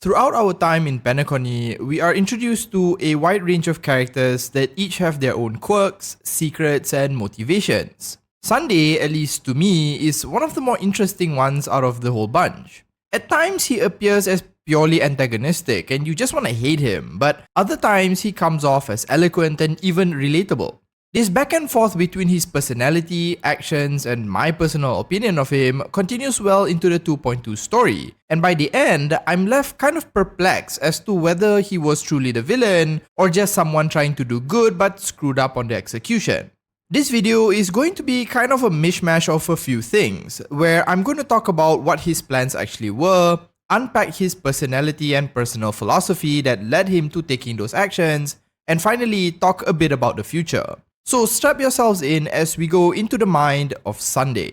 Throughout our time in penacony, we are introduced to a wide range of characters that each have their own quirks, secrets, and motivations. Sunday, at least to me, is one of the more interesting ones out of the whole bunch. At times, he appears as purely antagonistic and you just want to hate him, but other times he comes off as eloquent and even relatable. This back and forth between his personality, actions, and my personal opinion of him continues well into the 2.2 story, and by the end, I'm left kind of perplexed as to whether he was truly the villain or just someone trying to do good but screwed up on the execution. This video is going to be kind of a mishmash of a few things, where I'm going to talk about what his plans actually were, unpack his personality and personal philosophy that led him to taking those actions, and finally talk a bit about the future. So strap yourselves in as we go into the mind of Sunday.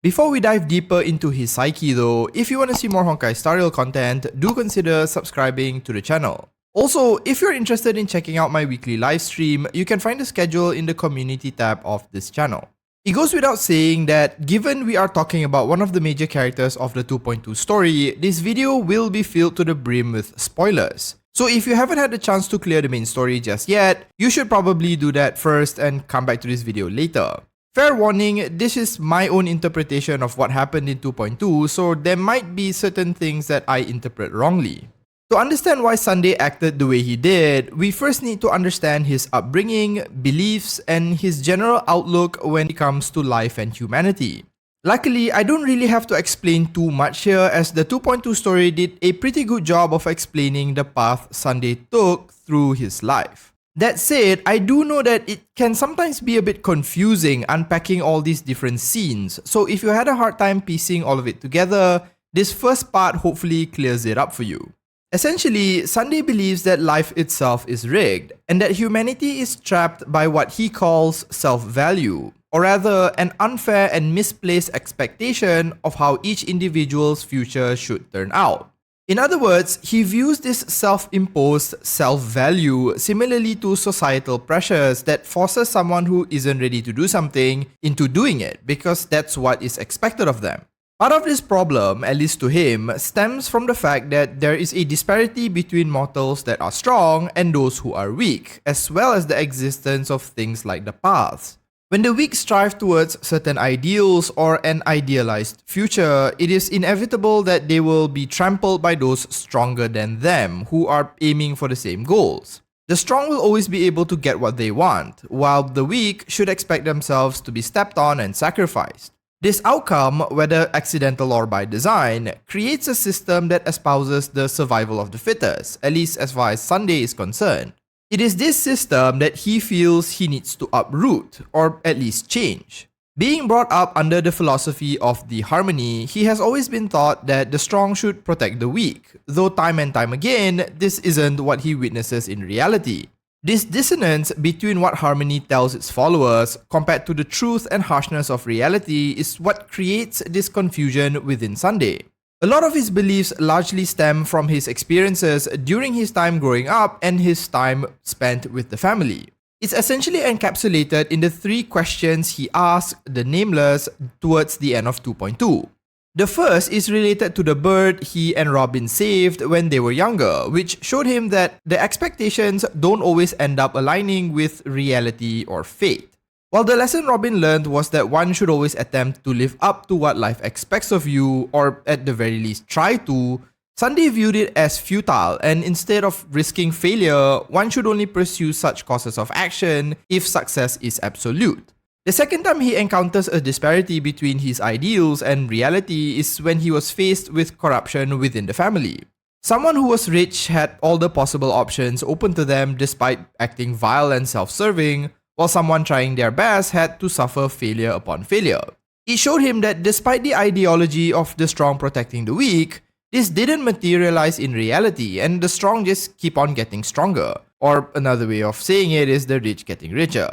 Before we dive deeper into his psyche though, if you want to see more Honkai Star Rail content, do consider subscribing to the channel. Also, if you're interested in checking out my weekly live stream, you can find the schedule in the community tab of this channel. It goes without saying that given we are talking about one of the major characters of the 2.2 story, this video will be filled to the brim with spoilers. So if you haven't had the chance to clear the main story just yet, you should probably do that first and come back to this video later. Fair warning, this is my own interpretation of what happened in 2.2, so there might be certain things that I interpret wrongly. To understand why Sunday acted the way he did, we first need to understand his upbringing, beliefs, and his general outlook when it comes to life and humanity. Luckily, I don't really have to explain too much here as the 2.2 story did a pretty good job of explaining the path Sunday took through his life. That said, I do know that it can sometimes be a bit confusing unpacking all these different scenes, so if you had a hard time piecing all of it together, this first part hopefully clears it up for you. Essentially, Sunday believes that life itself is rigged, and that humanity is trapped by what he calls self-value, or rather, an unfair and misplaced expectation of how each individual's future should turn out. In other words, he views this self-imposed self-value similarly to societal pressures that forces someone who isn't ready to do something into doing it because that's what is expected of them. Part of this problem, at least to him, stems from the fact that there is a disparity between mortals that are strong and those who are weak, as well as the existence of things like the paths. When the weak strive towards certain ideals or an idealized future, it is inevitable that they will be trampled by those stronger than them who are aiming for the same goals. The strong will always be able to get what they want, while the weak should expect themselves to be stepped on and sacrificed. This outcome, whether accidental or by design, creates a system that espouses the survival of the fittest, at least as far as Sunday is concerned. It is this system that he feels he needs to uproot, or at least change. Being brought up under the philosophy of the harmony, he has always been taught that the strong should protect the weak, though time and time again, this isn't what he witnesses in reality. This dissonance between what harmony tells its followers compared to the truth and harshness of reality is what creates this confusion within Sunday. A lot of his beliefs largely stem from his experiences during his time growing up and his time spent with the family. It's essentially encapsulated in the three questions he asked the Nameless towards the end of 2.2. The first is related to the bird he and Robin saved when they were younger, which showed him that the expectations don't always end up aligning with reality or fate. While the lesson Robin learned was that one should always attempt to live up to what life expects of you, or at the very least try to, Sunday viewed it as futile, and instead of risking failure, one should only pursue such courses of action if success is absolute. The second time he encounters a disparity between his ideals and reality is when he was faced with corruption within the family. Someone who was rich had all the possible options open to them despite acting vile and self-serving, while someone trying their best had to suffer failure upon failure. It showed him that despite the ideology of the strong protecting the weak, this didn't materialize in reality and the strong just keep on getting stronger. Or another way of saying it is the rich getting richer.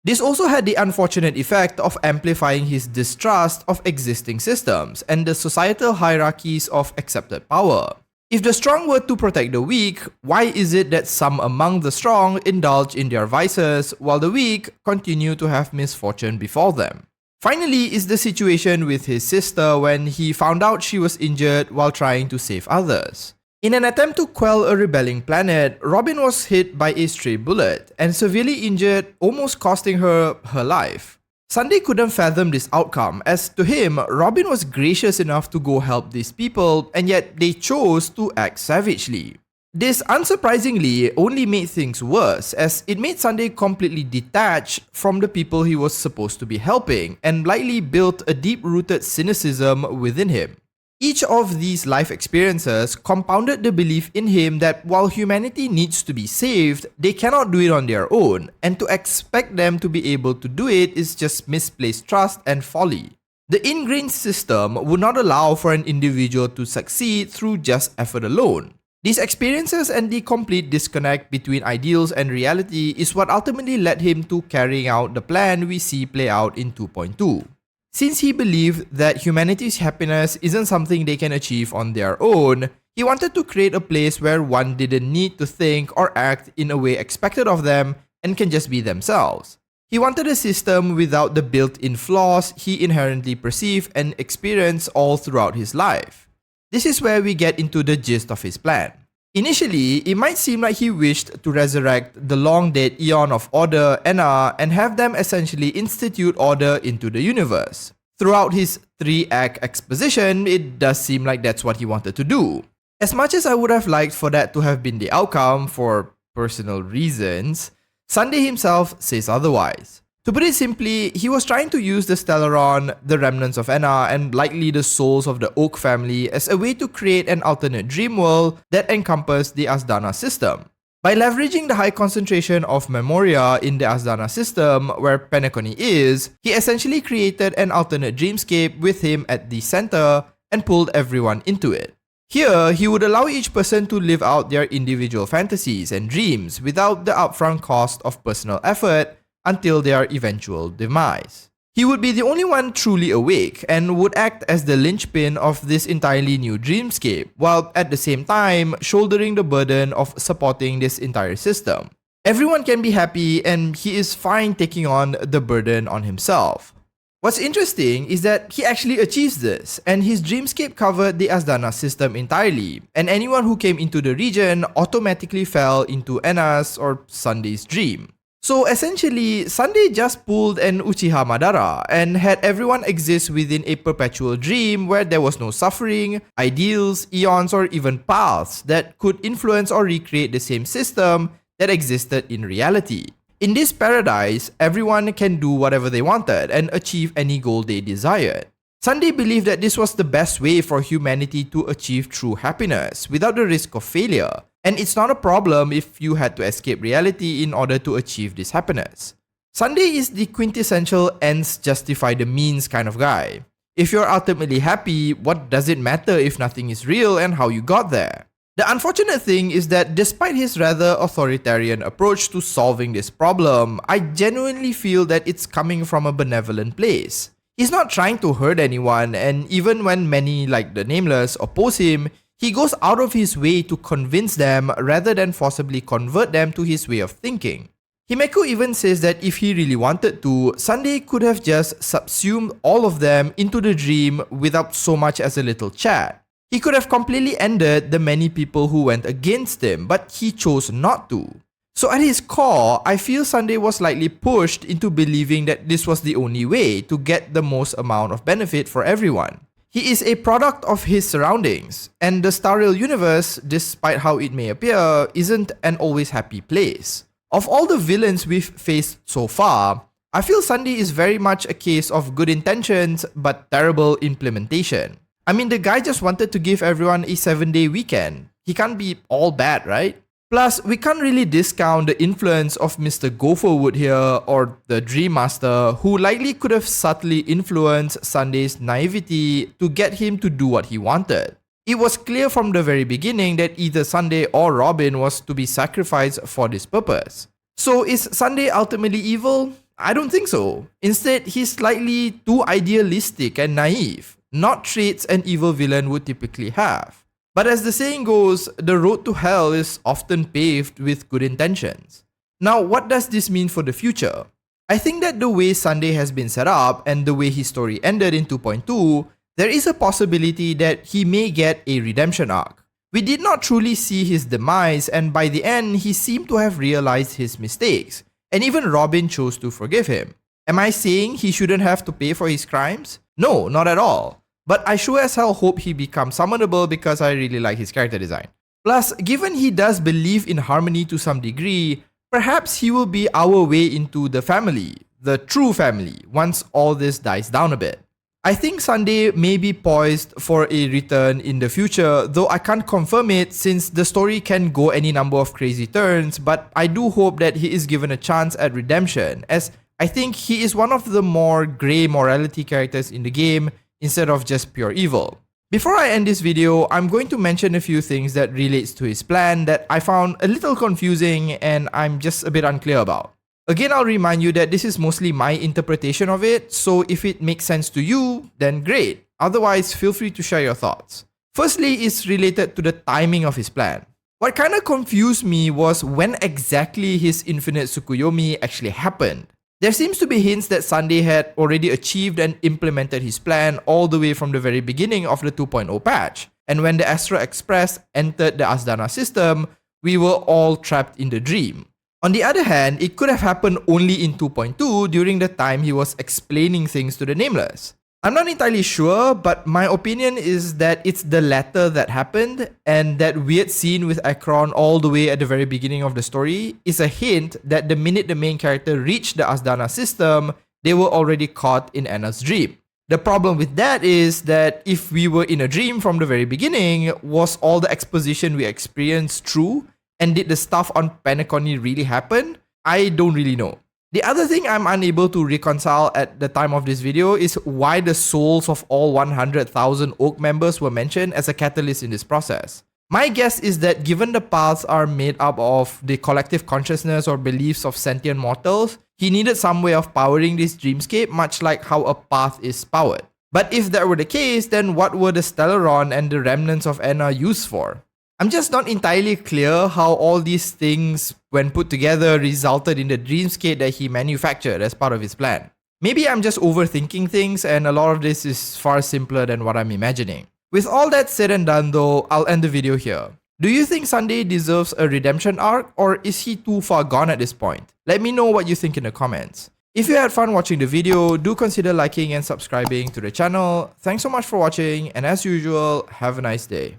This also had the unfortunate effect of amplifying his distrust of existing systems and the societal hierarchies of accepted power. If the strong were to protect the weak, why is it that some among the strong indulge in their vices while the weak continue to have misfortune befall them? Finally is the situation with his sister when he found out she was injured while trying to save others. In an attempt to quell a rebelling planet, Robin was hit by a stray bullet and severely injured, almost costing her her life. Sunday couldn't fathom this outcome, as to him, Robin was gracious enough to go help these people, and yet they chose to act savagely. This unsurprisingly only made things worse, as it made Sunday completely detached from the people he was supposed to be helping, and likely built a deep-rooted cynicism within him. Each of these life experiences compounded the belief in him that while humanity needs to be saved, they cannot do it on their own, and to expect them to be able to do it is just misplaced trust and folly. The ingrained system would not allow for an individual to succeed through just effort alone. These experiences and the complete disconnect between ideals and reality is what ultimately led him to carrying out the plan we see play out in 2.2. Since he believed that humanity's happiness isn't something they can achieve on their own, he wanted to create a place where one didn't need to think or act in a way expected of them and can just be themselves. He wanted a system without the built-in flaws he inherently perceived and experienced all throughout his life. This is where we get into the gist of his plan. Initially, it might seem like he wished to resurrect the long-dead Eon of Order, Enna, and have them essentially institute order into the universe. Throughout his 3-act exposition, it does seem like that's what he wanted to do. As much as I would have liked for that to have been the outcome for personal reasons, Sunday himself says otherwise. To put it simply, he was trying to use the Stellaron, the remnants of Enna, and likely the souls of the Oak family as a way to create an alternate dream world that encompassed the Asdana system. By leveraging the high concentration of Memoria in the Asdana system, where penacony is, he essentially created an alternate dreamscape with him at the center and pulled everyone into it. Here, he would allow each person to live out their individual fantasies and dreams without the upfront cost of personal effort until their eventual demise. He would be the only one truly awake and would act as the linchpin of this entirely new dreamscape, while at the same time shouldering the burden of supporting this entire system. Everyone can be happy and he is fine taking on the burden on himself. What's interesting is that he actually achieves this, and his dreamscape covered the Asdana system entirely, and anyone who came into the region automatically fell into Enna's or Sunday's dream. So essentially, Sunday just pulled an Uchiha Madara and had everyone exist within a perpetual dream where there was no suffering, ideals, eons, or even paths that could influence or recreate the same system that existed in reality. In this paradise, everyone can do whatever they wanted and achieve any goal they desired. Sunday believed that this was the best way for humanity to achieve true happiness without the risk of failure. And it's not a problem if you had to escape reality in order to achieve this happiness. Sunday is the quintessential ends justify the means kind of guy. If you're ultimately happy, what does it matter if nothing is real and how you got there? The unfortunate thing is that despite his rather authoritarian approach to solving this problem, I genuinely feel that it's coming from a benevolent place. He's not trying to hurt anyone, and even when many like the Nameless oppose him, he goes out of his way to convince them rather than forcibly convert them to his way of thinking. Himeko even says that if he really wanted to, Sunday could have just subsumed all of them into the dream without so much as a little chat. He could have completely ended the many people who went against him, but he chose not to. So at his core, I feel Sunday was likely pushed into believing that this was the only way to get the most amount of benefit for everyone. He is a product of his surroundings, and the Star Rail universe, despite how it may appear, isn't an always happy place. Of all the villains we've faced so far, I feel Sunday is very much a case of good intentions but terrible implementation. I mean, the guy just wanted to give everyone a 7-day weekend. He can't be all bad, right? Plus, we can't really discount the influence of Mr. Gopherwood here, or the Dream Master, who likely could have subtly influenced Sunday's naivety to get him to do what he wanted. It was clear from the very beginning that either Sunday or Robin was to be sacrificed for this purpose. So is Sunday ultimately evil? I don't think so. Instead, he's slightly too idealistic and naive, not traits an evil villain would typically have. But as the saying goes, the road to hell is often paved with good intentions. Now, what does this mean for the future? I think that the way Sunday has been set up and the way his story ended in 2.2, there is a possibility that he may get a redemption arc. We did not truly see his demise, and by the end, he seemed to have realized his mistakes, and even Robin chose to forgive him. Am I saying he shouldn't have to pay for his crimes? No, not at all. But I sure as hell hope he becomes summonable because I really like his character design. Plus, given he does believe in harmony to some degree, perhaps he will be our way into the family, the true family, once all this dies down a bit. I think Sunday may be poised for a return in the future, though I can't confirm it since the story can go any number of crazy turns, but I do hope that he is given a chance at redemption, as I think he is one of the more grey morality characters in the game instead of just pure evil. Before I end this video, I'm going to mention a few things that relates to his plan that I found a little confusing and I'm just a bit unclear about. Again, I'll remind you that this is mostly my interpretation of it, so if it makes sense to you, then great. Otherwise, feel free to share your thoughts. Firstly, it's related to the timing of his plan. What kind of confused me was when exactly his infinite Tsukuyomi actually happened. There seems to be hints that Sunday had already achieved and implemented his plan all the way from the very beginning of the 2.0 patch, and when the Astral Express entered the Asdana system, we were all trapped in the dream. On the other hand, it could have happened only in 2.2 during the time he was explaining things to the Nameless. I'm not entirely sure, but my opinion is that it's the latter that happened, and that weird scene with Akron all the way at the very beginning of the story is a hint that the minute the main character reached the Asdana system, they were already caught in Anna's dream. The problem with that is that if we were in a dream from the very beginning, was all the exposition we experienced true? And did the stuff on Penacony really happen? I don't really know. The other thing I'm unable to reconcile at the time of this video is why the souls of all 100,000 Oak members were mentioned as a catalyst in this process. My guess is that given the paths are made up of the collective consciousness or beliefs of sentient mortals, he needed some way of powering this dreamscape, much like how a path is powered. But if that were the case, then what were the Stellaron and the remnants of Anna used for? I'm just not entirely clear how all these things, when put together, resulted in the dreamscape that he manufactured as part of his plan. Maybe I'm just overthinking things and a lot of this is far simpler than what I'm imagining. With all that said and done though, I'll end the video here. Do you think Sunday deserves a redemption arc, or is he too far gone at this point? Let me know what you think in the comments. If you had fun watching the video, do consider liking and subscribing to the channel. Thanks so much for watching, and as usual, have a nice day.